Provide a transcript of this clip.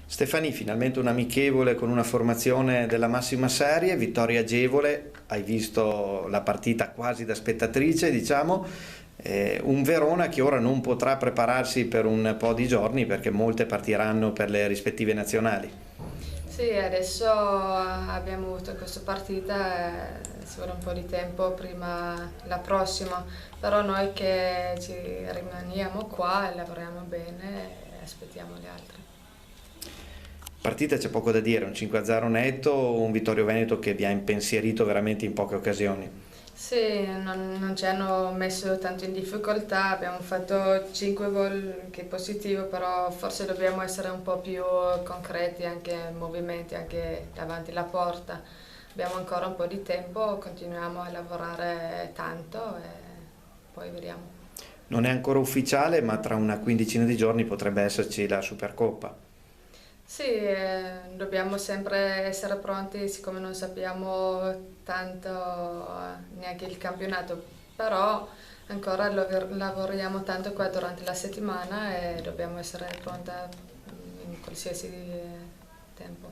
Stefani, finalmente un amichevole con una formazione della massima serie, vittoria agevole, hai visto la partita quasi da spettatrice, diciamo, un Verona che ora non potrà prepararsi per un po' di giorni perché molte partiranno per le rispettive nazionali. Sì, adesso abbiamo avuto questa partita, ci vuole un po' di tempo prima la prossima, però noi che ci rimaniamo qua e lavoriamo bene e aspettiamo gli altri. Partita c'è poco da dire, un 5-0 netto, un Vittorio Veneto che vi ha impensierito veramente in poche occasioni. Sì, non ci hanno messo tanto in difficoltà, abbiamo fatto 5 gol che è positivo, però forse dobbiamo essere un po' più concreti anche in movimenti, anche davanti alla porta. Abbiamo ancora un po' di tempo, continuiamo a lavorare tanto e poi vediamo. Non è ancora ufficiale, ma tra una quindicina di giorni potrebbe esserci la Supercoppa. Sì, dobbiamo sempre essere pronti, siccome non sappiamo tanto neanche il campionato, però ancora lavoriamo tanto qua durante la settimana e dobbiamo essere pronti in qualsiasi tempo.